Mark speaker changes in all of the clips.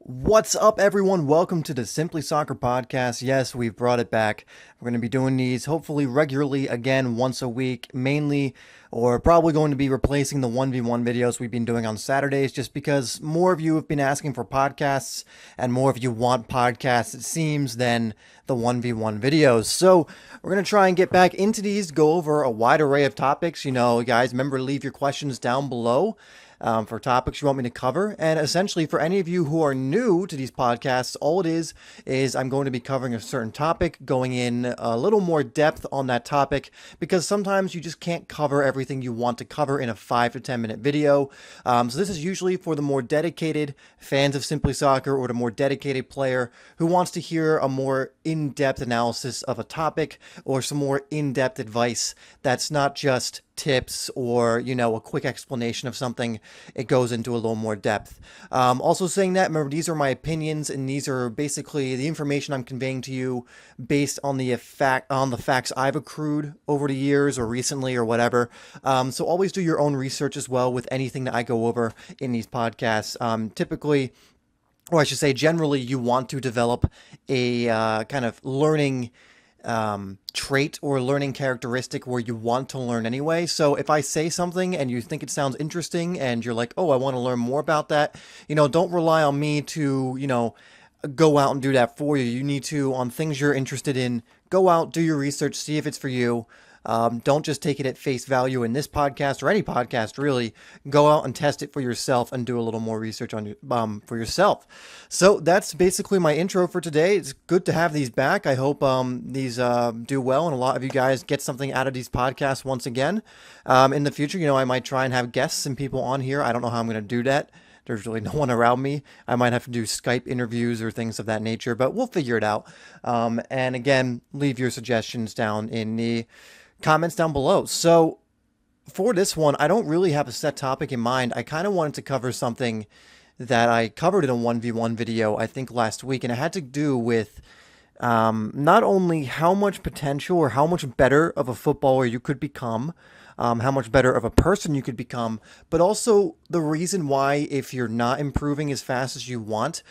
Speaker 1: What's up, everyone? Welcome to the Simply Soccer podcast. Yes, we've brought it back. We're going to be doing these hopefully regularly again once a week, mainly, or probably going to be replacing the 1v1 videos we've been doing on Saturdays just because more of you have been asking for podcasts and more of you want podcasts, it seems, than the 1v1 videos. So we're going to try and get back into these, go over a wide array of topics. Guys, remember to leave your questions down below. For topics you want me to cover. And essentially, for any of you who are new to these podcasts, all it is I'm going to be covering a certain topic, going in a little more depth on that topic, because sometimes you just can't cover everything you want to cover in a 5 to 10 minute video. So this is usually for the more dedicated fans of Simply Soccer or the more dedicated player who wants to hear a more in-depth analysis of a topic or some more in-depth advice that's not just tips or a quick explanation of something. It goes into a little more depth. Also saying that, remember, these are my opinions and these are basically the information I'm conveying to you based on the facts I've accrued over the years or recently or whatever. So always do your own research as well with anything that I go over in these podcasts. Typically, or I should say generally, you want to develop a kind of learning trait or learning characteristic where you want to learn anyway. So if I say something and you think it sounds interesting and you're like, oh, I want to learn more about that, don't rely on me to, go out and do that for you. You need to, on things you're interested in, go out, do your research, see if it's for you. Don't just take it at face value in this podcast or any podcast, really. Go out and test it for yourself and do a little more research on for yourself. So that's basically my intro for today. It's good to have these back. I hope these do well and a lot of you guys get something out of these podcasts once again. In the future, I might try and have guests and people on here. I don't know how I'm going to do that. There's really no one around me. I might have to do Skype interviews or things of that nature, but we'll figure it out. And again, leave your suggestions down in the comments down below. So for this one, I don't really have a set topic in mind. I kind of wanted to cover something that I covered in a 1v1 video, I think last week, and it had to do with not only how much potential or how much better of a footballer you could become, how much better of a person you could become, but also the reason why, if you're not improving as fast as you want,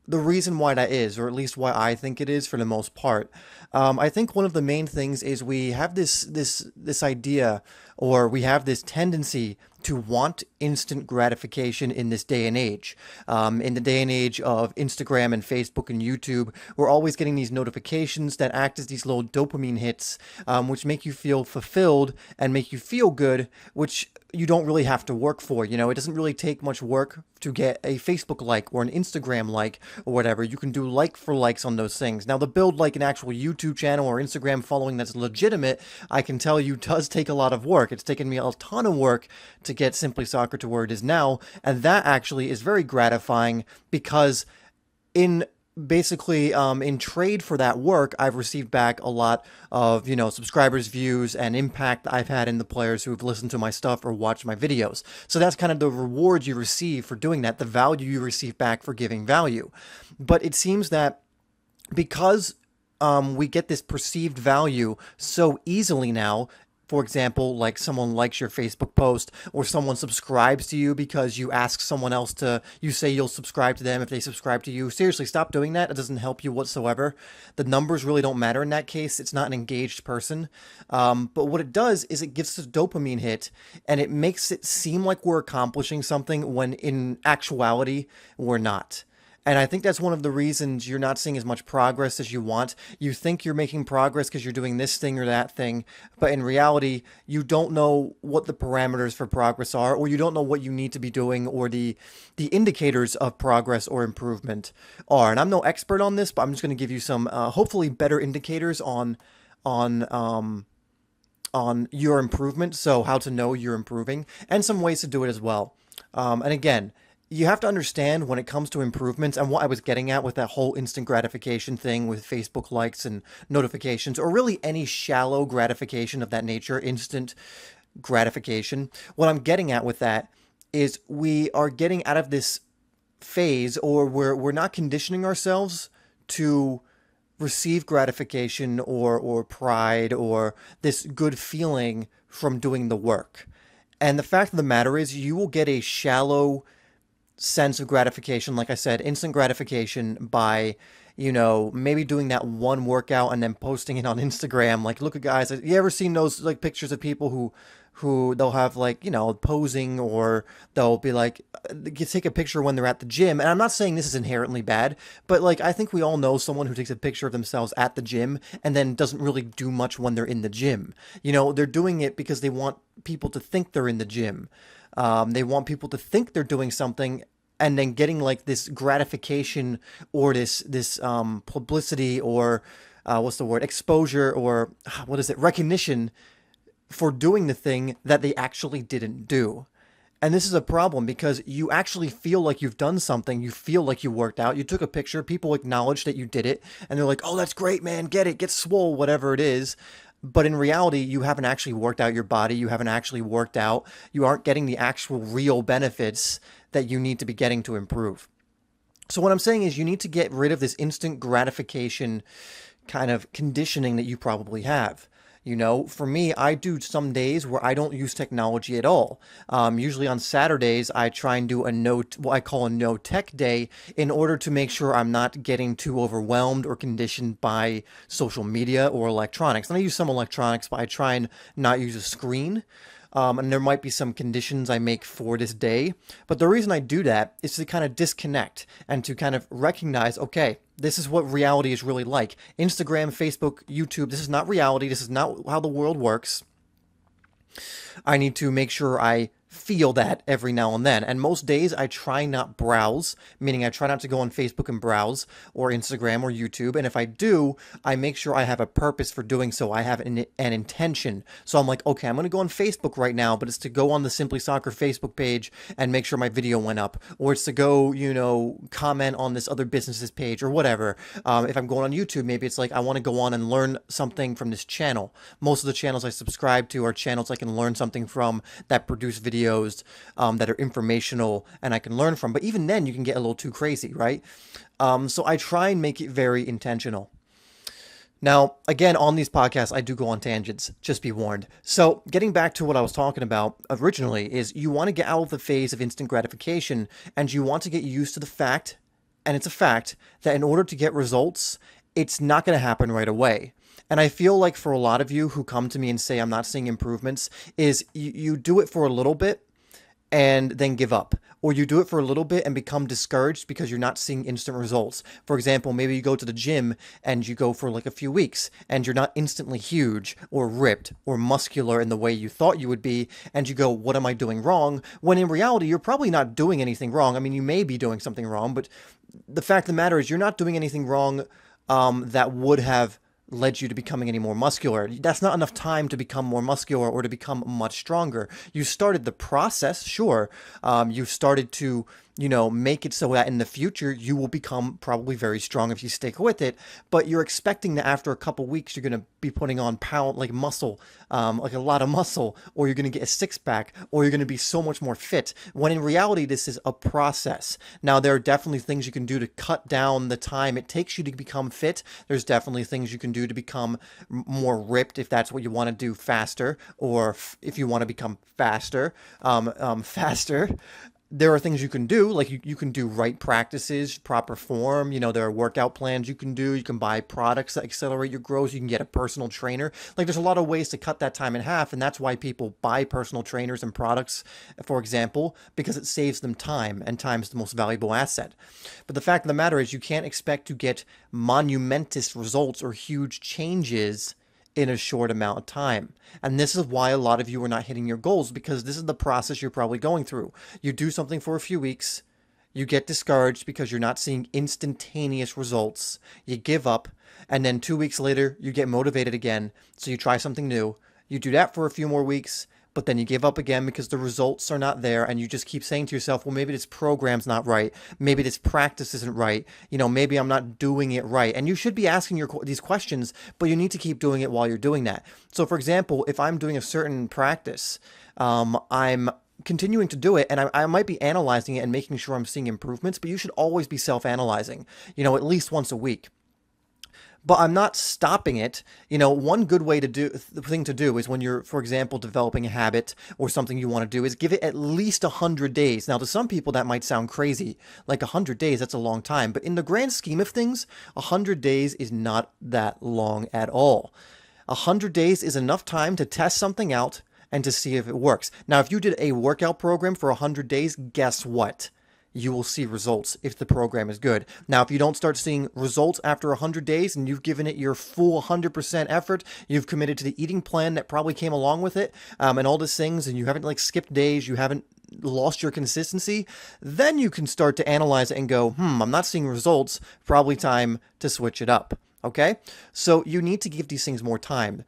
Speaker 1: the reason why that is, or at least why I think it is for the most part. I think one of the main things is we have this idea, or we have this tendency to want instant gratification in this day and age. In the day and age of Instagram and Facebook and YouTube, we're always getting these notifications that act as these little dopamine hits, which make you feel fulfilled and make you feel good, which you don't really have to work for. It doesn't really take much work to get a Facebook like or an Instagram like or whatever. You can do like for likes on those things. Now, to build like an actual YouTube channel or Instagram following that's legitimate, I can tell you does take a lot of work. It's taken me a ton of work to get Simply Soccer to where it is now, and that actually is very gratifying because in trade for that work, I've received back a lot of, subscribers, views, and impact I've had in the players who've listened to my stuff or watched my videos. So that's kind of the reward you receive for doing that, the value you receive back for giving value. But it seems that because we get this perceived value so easily now. For example, like someone likes your Facebook post or someone subscribes to you because you ask someone else you say you'll subscribe to them if they subscribe to you. Seriously, stop doing that. It doesn't help you whatsoever. The numbers really don't matter in that case. It's not an engaged person. But what it does is it gives us a dopamine hit and it makes it seem like we're accomplishing something when in actuality, we're not. And I think that's one of the reasons you're not seeing as much progress as you want. You think you're making progress because you're doing this thing or that thing, but in reality, you don't know what the parameters for progress are, or you don't know what you need to be doing, or the indicators of progress or improvement are. And I'm no expert on this, but I'm just going to give you some hopefully better indicators on your improvement, so how to know you're improving, and some ways to do it as well. And again, you have to understand when it comes to improvements, and what I was getting at with that whole instant gratification thing with Facebook likes and notifications, or really any shallow gratification of that nature, instant gratification. What I'm getting at with that is we are getting out of this phase, or we're not conditioning ourselves to receive gratification or pride or this good feeling from doing the work. And the fact of the matter is, you will get a shallow sense of gratification, like I said, instant gratification by, maybe doing that one workout and then posting it on Instagram. Like, look at guys, you ever seen those like pictures of people who they'll have like, posing, or they'll be like, you take a picture when they're at the gym. And I'm not saying this is inherently bad, but like, I think we all know someone who takes a picture of themselves at the gym and then doesn't really do much when they're in the gym. They're doing it because they want people to think they're in the gym. They want people to think they're doing something, and then getting like this gratification, or this publicity, or what's the word, exposure, or what is it, recognition, for doing the thing that they actually didn't do. And this is a problem because you actually feel like you've done something. You feel like you worked out. You took a picture. People acknowledge that you did it. And they're like, oh, that's great, man. Get it. Get swole, whatever it is. But in reality, you haven't actually worked out your body. You haven't actually worked out. You aren't getting the actual real benefits that you need to be getting to improve. So what I'm saying is you need to get rid of this instant gratification kind of conditioning that you probably have. For me, I do some days where I don't use technology at all. Usually on Saturdays, I try and do what I call a no tech day, in order to make sure I'm not getting too overwhelmed or conditioned by social media or electronics. And I use some electronics, but I try and not use a screen. And there might be some conditions I make for this day. But the reason I do that is to kind of disconnect and to kind of recognize, okay, this is what reality is really like. Instagram, Facebook, YouTube, this is not reality. This is not how the world works. I need to make sure I feel that every now and then. And most days I try not browse, meaning I try not to go on Facebook and browse, or Instagram or YouTube. And if I do, I make sure I have a purpose for doing so. I have an intention. So I'm like, okay, I'm going to go on Facebook right now, but it's to go on the Simply Soccer Facebook page and make sure my video went up, or it's to go, comment on this other business's page or whatever. If I'm going on YouTube, maybe it's like, I want to go on and learn something from this channel. Most of the channels I subscribe to are channels I can learn something from, that produce videos that are informational and I can learn from. But even then, you can get a little too crazy, right? So I try and make it very intentional. Now, again, on these podcasts, I do go on tangents, just be warned. So getting back to what I was talking about originally is you want to get out of the phase of instant gratification, and you want to get used to the fact, and it's a fact, that in order to get results, it's not going to happen right away. And I feel like for a lot of you who come to me and say, I'm not seeing improvements, is you do it for a little bit and then give up. Or you do it for a little bit and become discouraged because you're not seeing instant results. For example, maybe you go to the gym and you go for like a few weeks and you're not instantly huge or ripped or muscular in the way you thought you would be. And you go, what am I doing wrong? When in reality, you're probably not doing anything wrong. I mean, you may be doing something wrong, but the fact of the matter is you're not doing anything wrong that would have led you to becoming any more muscular. That's not enough time to become more muscular or to become much stronger. You started the process, sure. You started to, make it so that in the future you will become probably very strong if you stick with it. But you're expecting that after a couple weeks you're going to be putting on muscle, like a lot of muscle, or you're going to get a six-pack, or you're going to be so much more fit. When in reality, this is a process. Now, there are definitely things you can do to cut down the time it takes you to become fit. There's definitely things you can do to become more ripped if that's what you want to do faster, or if you want to become faster. There are things you can do, like you can do right practices, proper form. There are workout plans you can do. You can buy products that accelerate your growth. You can get a personal trainer. Like, there's a lot of ways to cut that time in half. And that's why people buy personal trainers and products, for example, because it saves them time, and time is the most valuable asset. But the fact of the matter is you can't expect to get monumentous results or huge changes in a short amount of time. And this is why a lot of you are not hitting your goals, because this is the process you're probably going through. You do something for a few weeks, you get discouraged because you're not seeing instantaneous results, you give up, and then 2 weeks later, you get motivated again, so you try something new. You do that for a few more weeks, but then you give up again because the results are not there, and you just keep saying to yourself, well, maybe this program's not right. Maybe this practice isn't right. Maybe I'm not doing it right. And you should be asking these questions, but you need to keep doing it while you're doing that. So, for example, if I'm doing a certain practice, I'm continuing to do it, and I might be analyzing it and making sure I'm seeing improvements, but you should always be self-analyzing, at least once a week. but I'm not stopping it. One good way to do the thing to do is when you're, for example, developing a habit or something you want to do is give it at least 100 days. Now, to some people that might sound crazy, like 100 days, that's a long time. But in the grand scheme of things, 100 days is not that long at all. 100 days is enough time to test something out and to see if it works. Now, if you did a workout program for 100 days, guess what? You will see results if the program is good. Now, if you don't start seeing results after 100 days and you've given it your full 100% effort, you've committed to the eating plan that probably came along with it, and all these things, and you haven't skipped days, you haven't lost your consistency, then you can start to analyze it and go, I'm not seeing results, probably time to switch it up. Okay, so you need to give these things more time.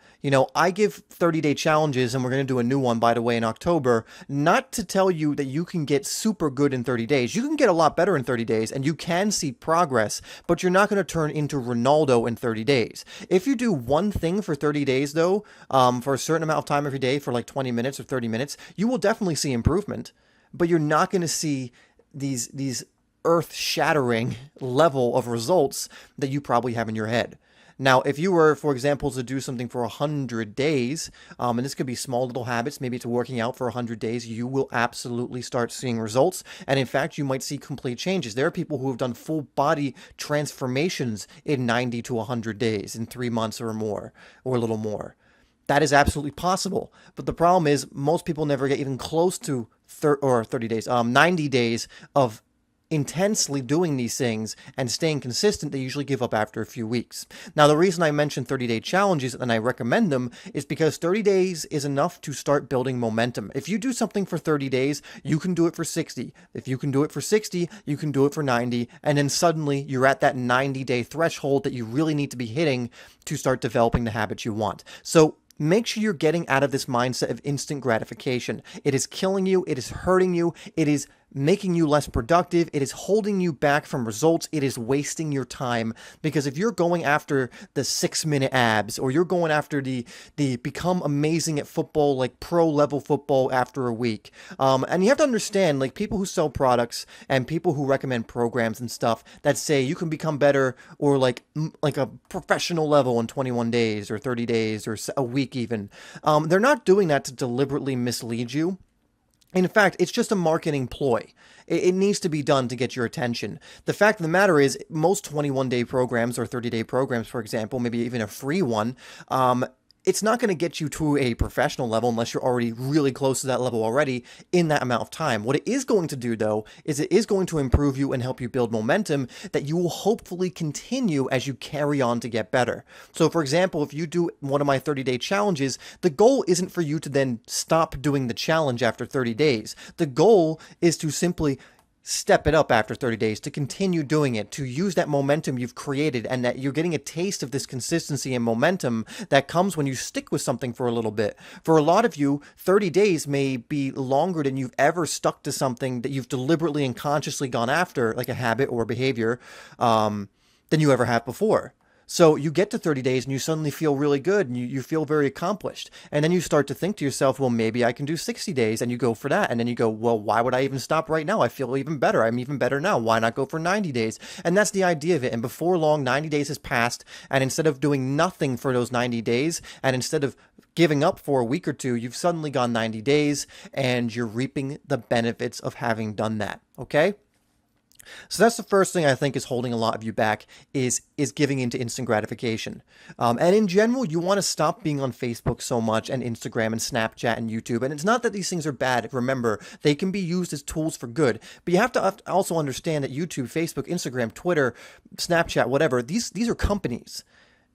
Speaker 1: I give 30-day challenges, and we're going to do a new one, by the way, in October, not to tell you that you can get super good in 30 days. You can get a lot better in 30 days, and you can see progress, but you're not going to turn into Ronaldo in 30 days. If you do one thing for 30 days, though, for a certain amount of time every day, for 20 minutes or 30 minutes, you will definitely see improvement, but you're not going to see these earth-shattering level of results that you probably have in your head. Now, if you were, for example, to do something for 100 days, and this could be small little habits, maybe it's working out for 100 days, you will absolutely start seeing results. And in fact, you might see complete changes. There are people who have done full body transformations in 90 to 100 days, in 3 months or more, or a little more. That is absolutely possible. But the problem is most people never get even close to 30 days, 90 days of intensely doing these things and staying consistent. They usually give up after a few weeks. Now, the reason I mention 30-day challenges and I recommend them is because 30 days is enough to start building momentum. If you do something for 30 days, you can do it for 60. If you can do it for 60, you can do it for 90. And then suddenly you're at that 90-day threshold that you really need to be hitting to start developing the habits you want. So make sure you're getting out of this mindset of instant gratification. It is killing you. It is hurting you. It is making you less productive. It is holding you back from results. It is wasting your time, because if you're going after the 6-minute abs, or you're going after the become amazing at football, like pro level football after a week, and you have to understand, people who sell products and people who recommend programs and stuff that say you can become better, or like a professional level in 21 days or 30 days or a week even, they're not doing that to deliberately mislead you. In fact, it's just a marketing ploy. It needs to be done to get your attention. The fact of the matter is, most 21-day programs or 30-day programs, for example, maybe even a free one, it's not going to get you to a professional level unless you're already really close to that level already in that amount of time. What it is going to do, though, is it is going to improve you and help you build momentum that you will hopefully continue as you carry on to get better. So, for example, if you do one of my 30-day challenges, the goal isn't for you to then stop doing the challenge after 30 days. The goal is to simply step it up after 30 days, to continue doing it, to use that momentum you've created, and that you're getting a taste of this consistency and momentum that comes when you stick with something for a little bit. For a lot of you, 30 days may be longer than you've ever stuck to something that you've deliberately and consciously gone after, like a habit or behavior, than you ever have before. So you get to 30 days and you suddenly feel really good and you feel very accomplished. And then you start to think to yourself, well, maybe I can do 60 days, and you go for that. And then you go, well, why would I even stop right now? I feel even better. I'm even better now. Why not go for 90 days? And that's the idea of it. And before long, 90 days has passed. And instead of doing nothing for those 90 days, and instead of giving up for a week or two, you've suddenly gone 90 days and you're reaping the benefits of having done that. Okay? So that's the first thing I think is holding a lot of you back, is giving into instant gratification. And in general, you want to stop being on Facebook so much, and Instagram and Snapchat and YouTube. And it's not that these things are bad. Remember, they can be used as tools for good. But you have to also understand that YouTube, Facebook, Instagram, Twitter, Snapchat, whatever, these are companies,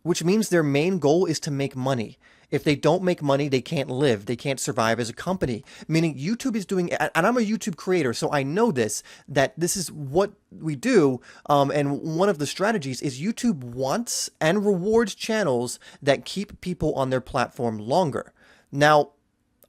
Speaker 1: which means their main goal is to make money. If they don't make money, they can't live. They can't survive as a company. Meaning YouTube is doing, and I'm a YouTube creator, so I know this, that this is what we do. And one of the strategies is YouTube wants and rewards channels that keep people on their platform longer. Now,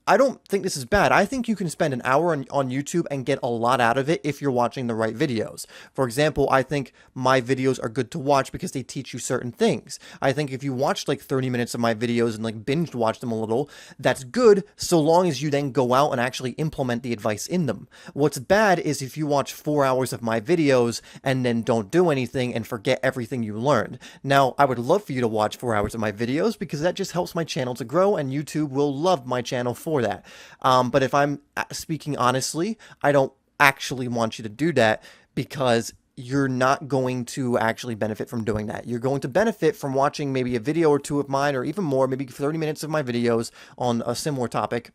Speaker 1: I don't think this is bad. I think you can spend an hour on YouTube and get a lot out of it if you're watching the right videos. For example, I think my videos are good to watch because they teach you certain things. I think if you watched like 30 minutes of my videos and like binge watch them a little, that's good so long as you then go out and actually implement the advice in them. What's bad is if you watch 4 hours of my videos and then don't do anything and forget everything you learned. Now, I would love for you to watch 4 hours of my videos because that just helps my channel to grow, and YouTube will love my channel for that. But if I'm speaking honestly, I don't actually want you to do that because you're not going to actually benefit from doing that. You're going to benefit from watching maybe a video or two of mine, or even more, maybe 30 minutes of my videos on a similar topic,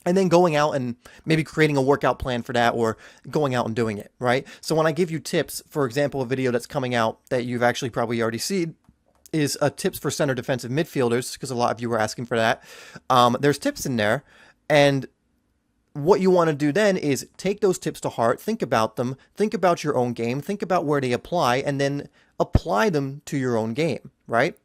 Speaker 1: and then going out and maybe creating a workout plan for that, or going out and doing it, right? So when I give you tips, for example, a video that's coming out that you've actually probably already seen is tips for center defensive midfielders, because a lot of you were asking for that. There's tips in there, and what you want to do then is take those tips to heart, think about them, think about your own game, think about where they apply, and then apply them to your own game, right?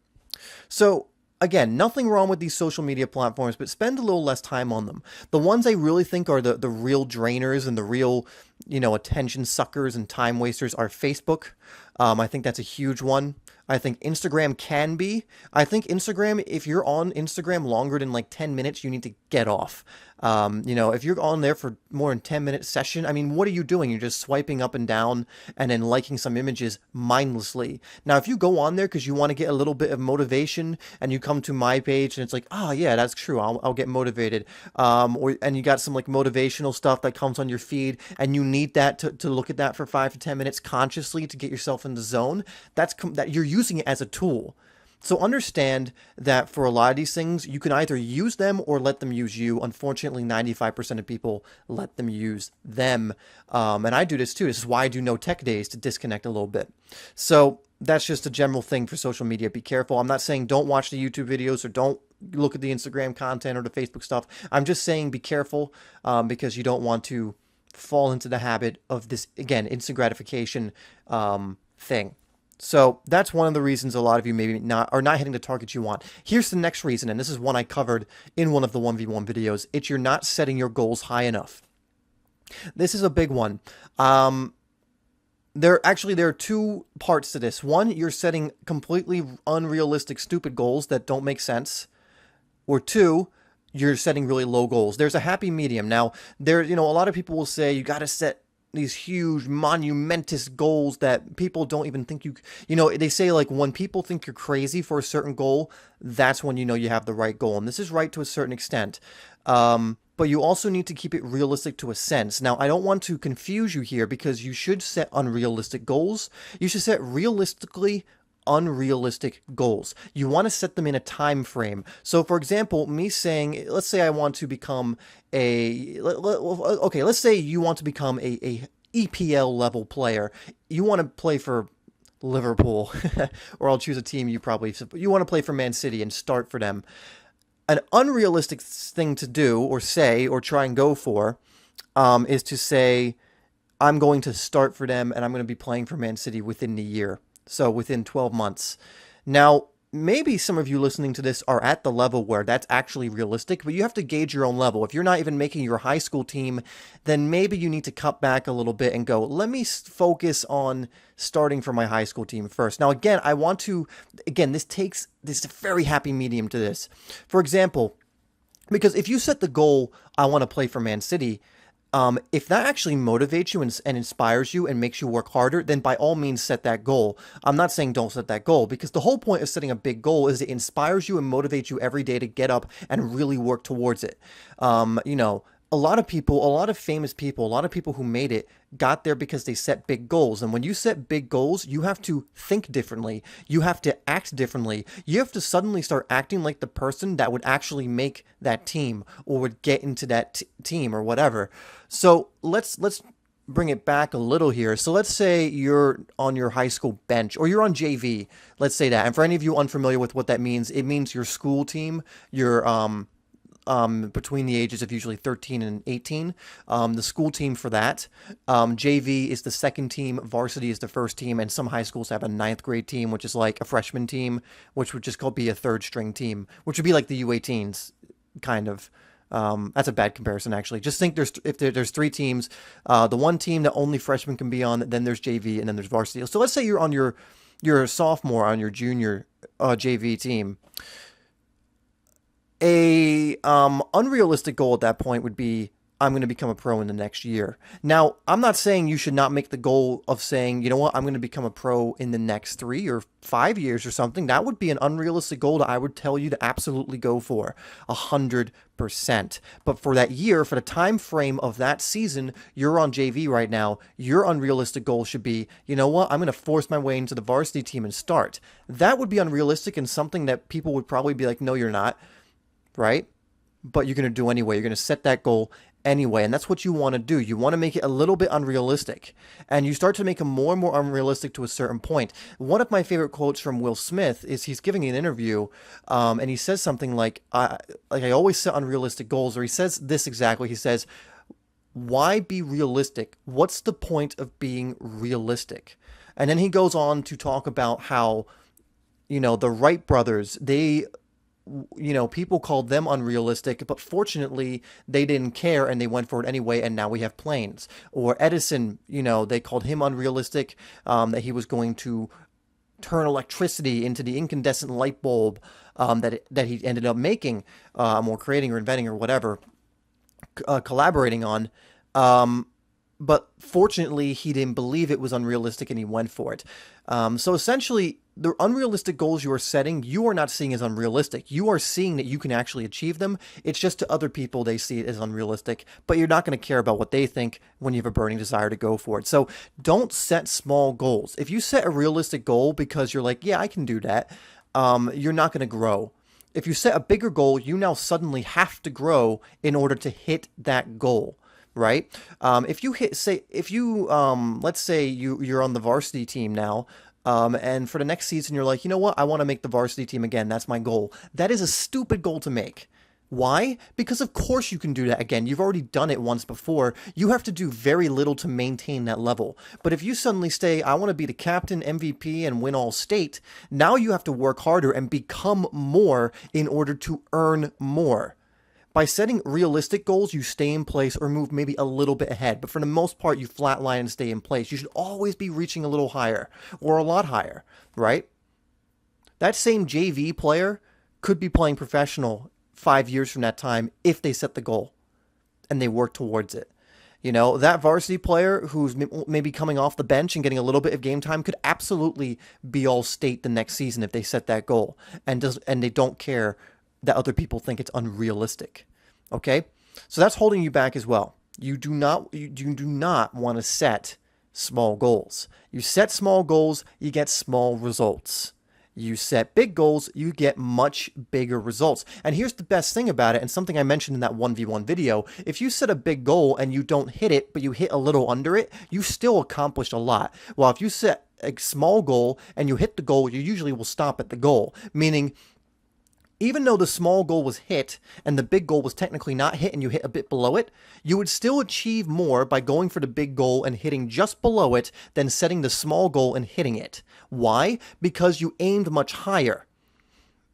Speaker 1: So again, nothing wrong with these social media platforms, but spend a little less time on them. The ones I really think are the real drainers and the real, attention suckers and time wasters are Facebook. I think that's a huge one. I think Instagram can be. I think Instagram, if you're on Instagram longer than like 10 minutes, you need to get off. If you're on there for more than 10-minute session, I mean, what are you doing? You're just swiping up and down and then liking some images mindlessly. Now, if you go on there because you want to get a little bit of motivation and you come to my page and it's like, oh yeah, that's true, I'll get motivated. And you got some like motivational stuff that comes on your feed and you need that to look at that for 5 to 10 minutes consciously to get yourself in the zone. That you're using it as a tool. So understand that for a lot of these things, you can either use them or let them use you. Unfortunately, 95% of people let them use them. And I do this too. This is why I do no tech days, to disconnect a little bit. So that's just a general thing for social media. Be careful. I'm not saying don't watch the YouTube videos or don't look at the Instagram content or the Facebook stuff. I'm just saying be careful because you don't want to fall into the habit of this, again, instant gratification thing. So that's one of the reasons a lot of you maybe are not hitting the targets you want. Here's the next reason, and this is one I covered in one of the 1v1 videos. It's you're not setting your goals high enough. This is a big one. There are two parts to this. One, you're setting completely unrealistic, stupid goals that don't make sense. Or two, you're setting really low goals. There's a happy medium. Now, a lot of people will say you got to set these huge monumentous goals that people don't even think they say like when people think you're crazy for a certain goal, that's when you have the right goal. And this is right to a certain extent. But you also need to keep it realistic to a sense. Now, I don't want to confuse you here because you should set unrealistic goals. You should set realistically unrealistic goals. You want to set them in a time frame. So for example, me saying, let's say I want to become let's say you want to become a EPL level player. You want to play for Liverpool, or I'll choose a team you want to play for Man City and start for them. An unrealistic thing to do or say or try and go for is to say, I'm going to start for them and I'm going to be playing for Man City within the year. So within 12 months. Now, maybe some of you listening to this are at the level where that's actually realistic, but you have to gauge your own level. If you're not even making your high school team, then maybe you need to cut back a little bit and go, let me focus on starting for my high school team first. Now, again, this is a very happy medium to this. For example, because if you set the goal, I want to play for Man City, if that actually motivates you and inspires you and makes you work harder, then by all means set that goal. I'm not saying don't set that goal, because the whole point of setting a big goal is it inspires you and motivates you every day to get up and really work towards it. A lot of famous people, a lot of people who made it got there because they set big goals. And when you set big goals, you have to think differently. You have to act differently. You have to suddenly start acting like the person that would actually make that team or would get into that team or whatever. So let's bring it back a little here. So let's say you're on your high school bench or you're on JV. Let's say that. And for any of you unfamiliar with what that means, it means your school team, your between the ages of usually 13 and 18, the school team for that. JV is the second team, varsity is the first team, and some high schools have a 9th grade team, which is like a freshman team, which would just be a third string team, which would be like the U18s, kind of. That's a bad comparison, actually. Just think there's three teams, the one team that only freshmen can be on, then there's JV, and then there's varsity. So let's say you're on your sophomore on your junior JV team. A unrealistic goal at that point would be, I'm going to become a pro in the next year. Now, I'm not saying you should not make the goal of saying, you know what, I'm going to become a pro in the next 3 or 5 years or something. That would be an unrealistic goal that I would tell you to absolutely go for 100%. But for that year, for the time frame of that season, you're on JV right now, your unrealistic goal should be, you know what, I'm going to force my way into the varsity team and start. That would be unrealistic and something that people would probably be like, no, you're not, right? But you're going to do anyway. You're going to set that goal anyway, and that's what you want to do. You want to make it a little bit unrealistic, and you start to make it more and more unrealistic to a certain point. One of my favorite quotes from Will Smith is he's giving an interview, and he says something like I always set unrealistic goals, or he says this exactly. He says, why be realistic? What's the point of being realistic? And then he goes on to talk about how, the Wright brothers, people called them unrealistic, but fortunately they didn't care and they went for it anyway, and now we have planes. Or Edison, they called him unrealistic, that he was going to turn electricity into the incandescent light bulb that he ended up making, or creating or inventing or whatever, collaborating on. But fortunately, he didn't believe it was unrealistic and he went for it. So essentially, the unrealistic goals you are setting, you are not seeing as unrealistic. You are seeing that you can actually achieve them. It's just to other people, they see it as unrealistic, but you're not going to care about what they think when you have a burning desire to go for it. So don't set small goals. If you set a realistic goal because you're like, yeah, I can do that, you're not going to grow. If you set a bigger goal, you now suddenly have to grow in order to hit that goal. Right? Let's say you're on the varsity team now, and for the next season, you're like, you know what? I want to make the varsity team again. That's my goal. That is a stupid goal to make. Why? Because of course you can do that again. You've already done it once before. You have to do very little to maintain that level. But if you suddenly say, I want to be the captain, MVP, and win all state, now you have to work harder and become more in order to earn more. By setting realistic goals, you stay in place or move maybe a little bit ahead. But for the most part, you flatline and stay in place. You should always be reaching a little higher or a lot higher, right? That same JV player could be playing professional 5 years from that time if they set the goal and they work towards it. That varsity player who's maybe coming off the bench and getting a little bit of game time could absolutely be all state the next season if they set that goal and they don't care that other people think it's unrealistic. Okay? So that's holding you back as well. You do not want to set small goals. You set small goals, you get small results. You set big goals, you get much bigger results. And here's the best thing about it, and something I mentioned in that 1v1 video. If you set a big goal and you don't hit it, but you hit a little under it, you still accomplished a lot. Well, if you set a small goal and you hit the goal, you usually will stop at the goal. Meaning, even though the small goal was hit and the big goal was technically not hit and you hit a bit below it, you would still achieve more by going for the big goal and hitting just below it than setting the small goal and hitting it. Why? Because you aimed much higher.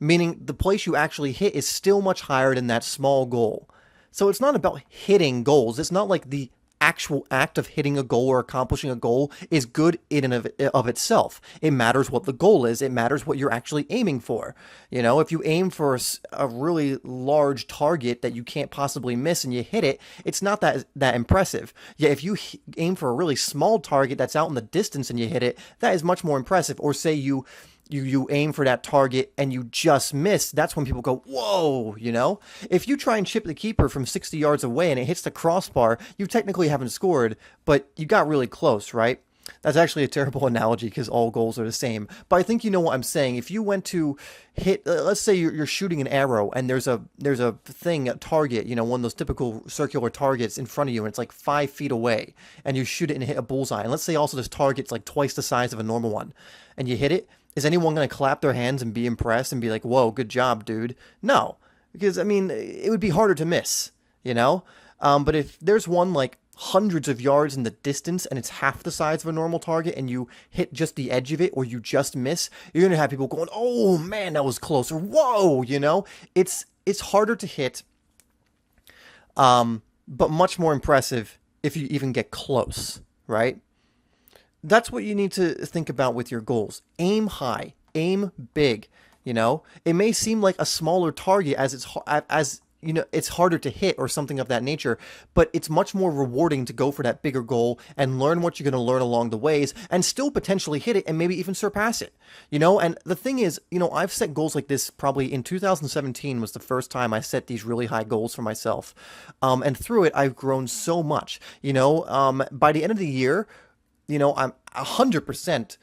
Speaker 1: Meaning the place you actually hit is still much higher than that small goal. So it's not about hitting goals. It's not like the actual act of hitting a goal or accomplishing a goal is good in and of itself. It matters what the goal is. It matters what you're actually aiming for. If you aim for a really large target that you can't possibly miss and you hit it, it's not that impressive. Yet if you aim for a really small target that's out in the distance and you hit it, that is much more impressive. Or say you aim for that target and you just miss, that's when people go, whoa, If you try and chip the keeper from 60 yards away and it hits the crossbar, you technically haven't scored, but you got really close, right? That's actually a terrible analogy because all goals are the same. But I think you know what I'm saying. If you went to hit, let's say you're shooting an arrow and there's a target, one of those typical circular targets in front of you and it's like 5 feet away and you shoot it and hit a bullseye. And let's say also this target's like twice the size of a normal one and you hit it. Is anyone going to clap their hands and be impressed and be like, whoa, good job, dude? No, because, it would be harder to miss, But if there's one like hundreds of yards in the distance and it's half the size of a normal target and you hit just the edge of it or you just miss, you're going to have people going, oh, man, that was close. Or, whoa, It's harder to hit but much more impressive if you even get close, right? That's what you need to think about with your goals. Aim high, aim big. It may seem like a smaller target as it's harder to hit or something of that nature, but it's much more rewarding to go for that bigger goal and learn what you're going to learn along the ways and still potentially hit it and maybe even surpass it. And the thing is, I've set goals like this probably in 2017 was the first time I set these really high goals for myself. And through it, I've grown so much. By the end of the year, I'm 100%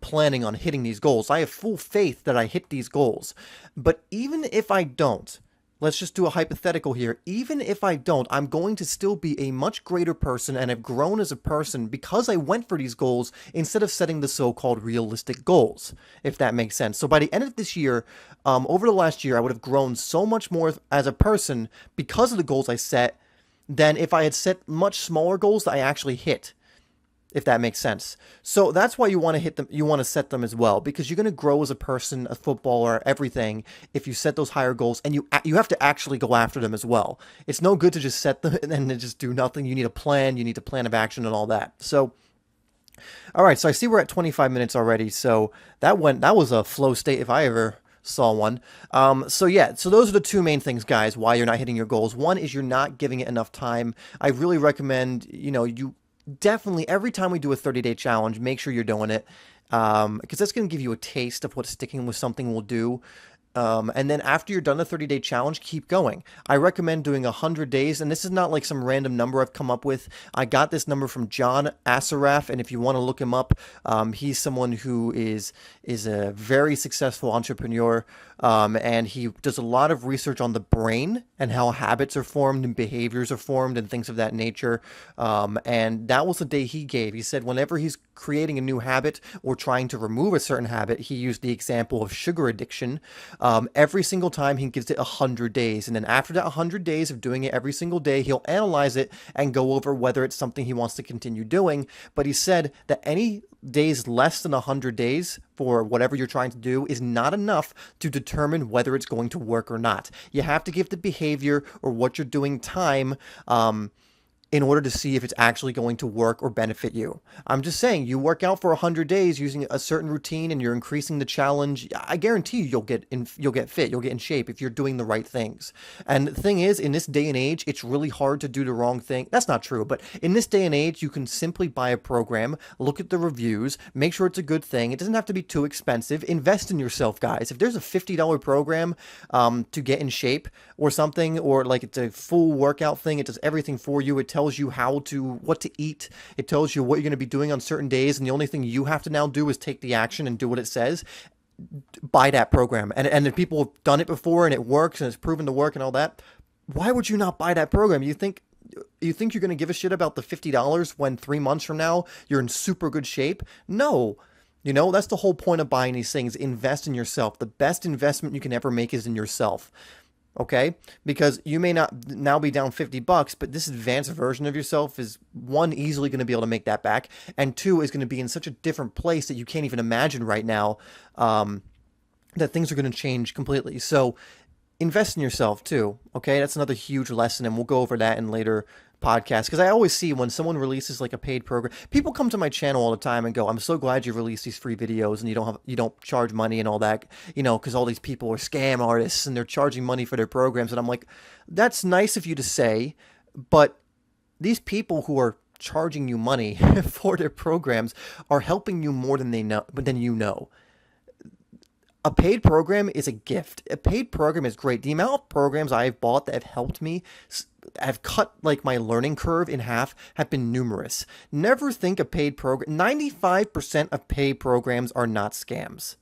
Speaker 1: planning on hitting these goals. I have full faith that I hit these goals. But even if I don't, let's just do a hypothetical here. Even if I don't, I'm going to still be a much greater person and have grown as a person because I went for these goals instead of setting the so-called realistic goals, if that makes sense. So by the end of this year, over the last year, I would have grown so much more as a person because of the goals I set than if I had set much smaller goals that I actually hit, if that makes sense. So that's why you want to hit them. You want to set them as well, because you're going to grow as a person, a footballer, everything. If you set those higher goals, and you have to actually go after them as well. It's no good to just set them and then just do nothing. You need a plan. You need a plan of action and all that. So, all right. So I see we're at 25 minutes already. So that was a flow state if I ever saw one. So those are the two main things, guys, why you're not hitting your goals. One is you're not giving it enough time. I really recommend, you definitely, every time we do a 30-day challenge, make sure you're doing it, because that's going to give you a taste of what sticking with something will do. And then after you're done the 30-day challenge, keep going. I recommend doing 100 days, and this is not like some random number I've come up with. I got this number from John Assaraf, and if you want to look him up, he's someone who is a very successful entrepreneur, and he does a lot of research on the brain and how habits are formed and behaviors are formed and things of that nature. And that was the day he gave. He said whenever he's creating a new habit or trying to remove a certain habit, he used the example of sugar addiction. Every single time he gives it 100 days. And then after that 100 days of doing it every single day, he'll analyze it and go over whether it's something he wants to continue doing. But he said that any days less than 100 days for whatever you're trying to do is not enough to determine whether it's going to work or not. You have to give the behavior or what you're doing time, in order to see if it's actually going to work or benefit you. I'm just saying, you work out for 100 days using a certain routine and you're increasing the challenge, I guarantee you you'll get fit, you'll get in shape if you're doing the right things. And the thing is, in this day and age, it's really hard to do the wrong thing. That's not true, but in this day and age, you can simply buy a program, look at the reviews, make sure it's a good thing. It doesn't have to be too expensive. Invest in yourself, guys. If there's a $50 program to get in shape or something, or like it's a full workout thing, it does everything for you. It tells you what to eat. It tells you what you're going to be doing on certain days, and the only thing you have to now do is take the action and do what it says. Buy that program. And if people have done it before and it works and it's proven to work and all that, why would you not buy that program? You think you're going to give a shit about the $50 when 3 months from now you're in super good shape? No. That's the whole point of buying these things. Invest in yourself. The best investment you can ever make is in yourself. Okay, because you may not now be down $50, but this advanced version of yourself is, one, easily going to be able to make that back, and two, is going to be in such a different place that you can't even imagine right now, that things are going to change completely. So invest in yourself too. Okay, that's another huge lesson, and we'll go over that in later podcasts, because I always see when someone releases like a paid program, people come to my channel all the time and go, I'm so glad you released these free videos and you don't charge money and all that, because all these people are scam artists and they're charging money for their programs. And I'm like, that's nice of you to say, but these people who are charging you money for their programs are helping you more than you know. A paid program is a gift. A paid program is great. The amount of programs I've bought that have helped me, have cut like my learning curve in half, have been numerous. Never think a paid program. 95% of paid programs are not scams.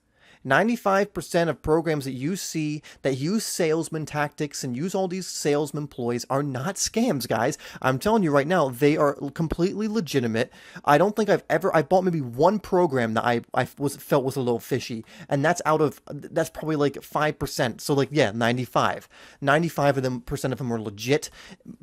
Speaker 1: 95% of programs that you see that use salesman tactics and use all these salesman ploys are not scams, guys. I'm telling you right now, they are completely legitimate. I don't think I bought maybe one program that I felt was a little fishy, and that's probably like 5%. So like, yeah, 95 of them of them are legit.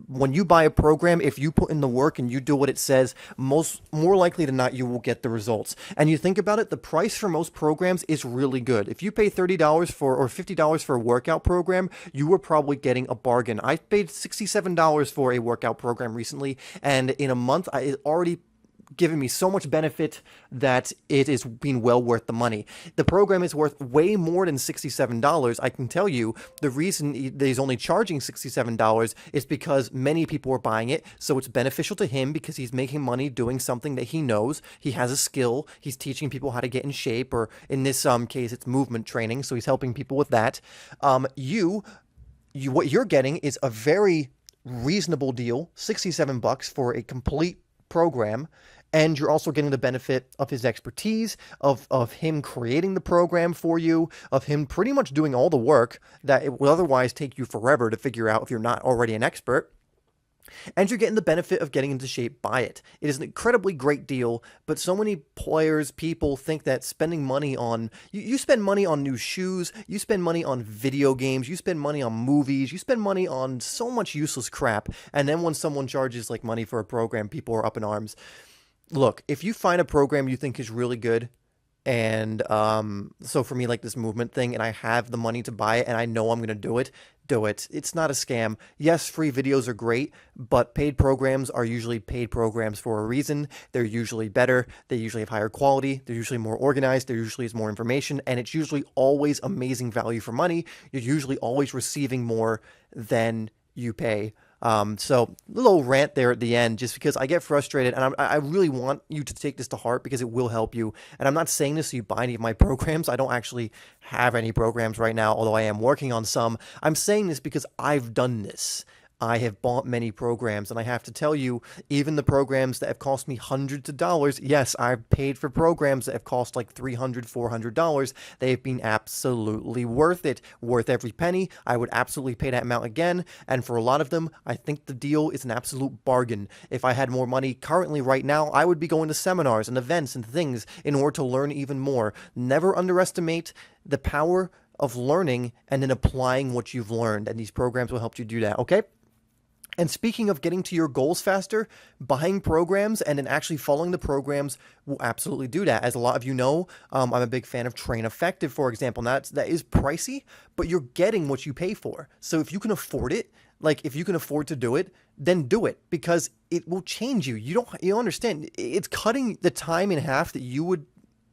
Speaker 1: When you buy a program, if you put in the work and you do what it says, more likely than not, you will get the results. And you think about it, the price for most programs is really really good. If you pay $30 for or $50 for a workout program, you are probably getting a bargain. I paid $67 for a workout program recently, and in a month, it already given me so much benefit that it is being well worth the money. The program is worth way more than $67. I can tell you the reason he's only charging $67 is because many people are buying it, so it's beneficial to him because he's making money doing something that he knows. He has a skill. He's teaching people how to get in shape, or in this case, it's movement training, so he's helping people with that. What you're getting is a very reasonable deal, $67 for a complete program, and you're also getting the benefit of his expertise, of him creating the program for you, of him pretty much doing all the work that it would otherwise take you forever to figure out if you're not already an expert. And you're getting the benefit of getting into shape by it. It is an incredibly great deal, but so many people think that spending money on, you spend money on new shoes, you spend money on video games, you spend money on movies, you spend money on so much useless crap, and then when someone charges like money for a program, people are up in arms. Look, if you find a program you think is really good, and so for me, like this movement thing, and I have the money to buy it, and I know I'm going to do it, do it. It's not a scam. Yes, free videos are great, but paid programs are usually paid programs for a reason. They're usually better. They usually have higher quality. They're usually more organized. There usually is more information, and it's usually always amazing value for money. You're usually always receiving more than you pay. So a little rant there at the end, just because I get frustrated, and I really want you to take this to heart because it will help you. And I'm not saying this so you buy any of my programs. I don't actually have any programs right now, although I am working on some. I'm saying this because I've done this. I have bought many programs, and I have to tell you, even the programs that have cost me hundreds of dollars, yes, I've paid for programs that have cost like $300, $400. They have been absolutely worth it, worth every penny. I would absolutely pay that amount again, and for a lot of them, I think the deal is an absolute bargain. If I had more money currently right now, I would be going to seminars and events and things in order to learn even more. Never underestimate the power of learning and then applying what you've learned, and these programs will help you do that, okay? And speaking of getting to your goals faster, buying programs and then actually following the programs will absolutely do that. As a lot of you know, I'm a big fan of Train Effective, for example. Now, that is pricey, but you're getting what you pay for. So if you can afford it, like if you can afford to do it, then do it, because it will change you. You don't understand. It's cutting the time in half that you would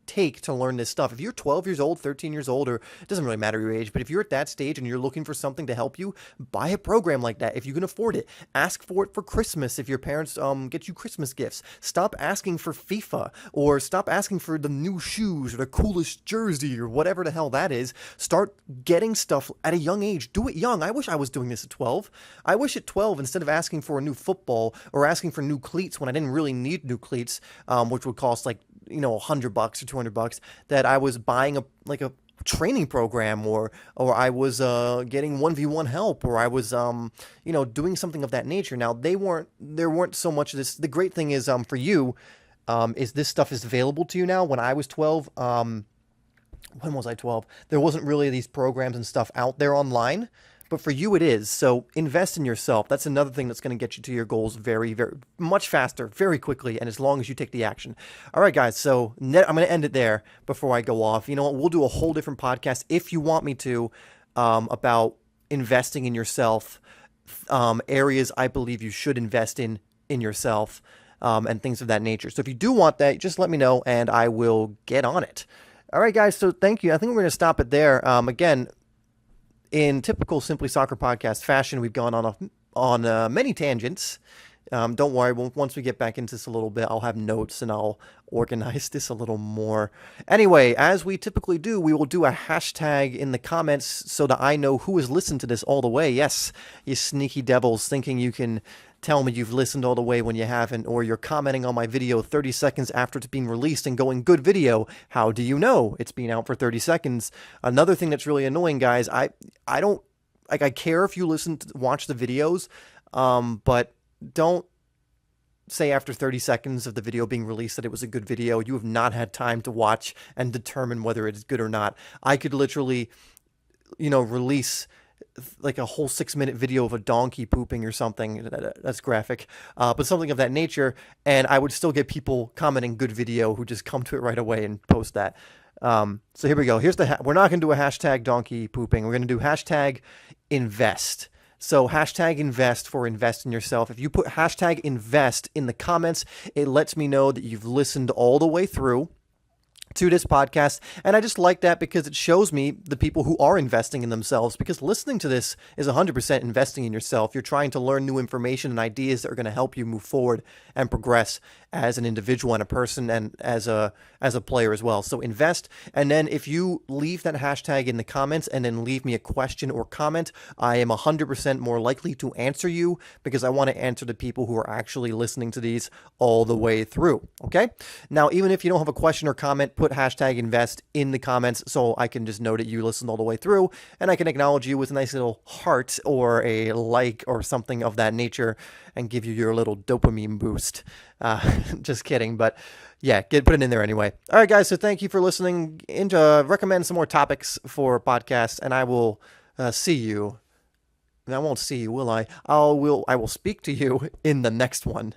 Speaker 1: take to learn this stuff. If you're 12 years old, 13 years old, or it doesn't really matter your age, but if you're at that stage and you're looking for something to help you, buy a program like that if you can afford it. Ask for it for Christmas if your parents get you Christmas gifts. Stop asking for FIFA, or stop asking for the new shoes or the coolest jersey or whatever the hell that is. Start getting stuff at a young age. Do it young. I wish I was doing this at 12. I wish at 12, instead of asking for a new football or asking for new cleats when I didn't really need new cleats, which would cost like $100 or $200, that I was buying a training program, or I was getting 1v1 help, or I was doing something of that nature. Now there weren't so much of this. The great thing is for you is this stuff is available to you now. When I was 12, when was I 12? There wasn't really these programs and stuff out there online. But for you, it is. So invest in yourself. That's another thing that's going to get you to your goals very, very much faster, very quickly, and as long as you take the action. All right, guys. So I'm going to end it there before I go off. You know what? We'll do a whole different podcast if you want me to about investing in yourself, areas I believe you should invest in yourself, and things of that nature. So if you do want that, just let me know, and I will get on it. All right, guys. So thank you. I think we're going to stop it there. Again, in typical Simply Soccer podcast fashion, we've gone on many tangents. Don't worry, once we get back into this a little bit, I'll have notes and I'll organize this a little more. Anyway, as we typically do, we will do a hashtag in the comments so that I know who has listened to this all the way. Yes, you sneaky devils thinking you can tell me you've listened all the way when you haven't, or you're commenting on my video 30 seconds after it's being released and going, good video. How do you know it's been out for 30 seconds? Another thing that's really annoying, guys, I don't, like, I care if you watch the videos, but don't say after 30 seconds of the video being released that it was a good video. You have not had time to watch and determine whether it is good or not. I could literally, release like a whole 6-minute video of a donkey pooping or something. That's graphic, but something of that nature, and I would still get people commenting good video who just come to it right away and post that. So here we go. We're not going to do a hashtag donkey pooping. We're going to do hashtag invest. So hashtag invest for invest in yourself. If you put hashtag invest in the comments, it lets me know that you've listened all the way through to this podcast. And I just like that because it shows me the people who are investing in themselves, because listening to this is 100% investing in yourself. You're trying to learn new information and ideas that are going to help you move forward and progress as an individual and a person and as a player as well. So invest. And then if you leave that hashtag in the comments and then leave me a question or comment, I am 100% more likely to answer you, because I want to answer the people who are actually listening to these all the way through. Okay. Now, even if you don't have a question or comment, put hashtag invest in the comments so I can just know that you listened all the way through, and I can acknowledge you with a nice little heart or a like or something of that nature and give you your little dopamine boost. Just kidding, but yeah, put it in there anyway. All right, guys, so thank you for listening. Recommend some more topics for podcasts, and I will see you. I won't see you, will I? I will speak to you in the next one.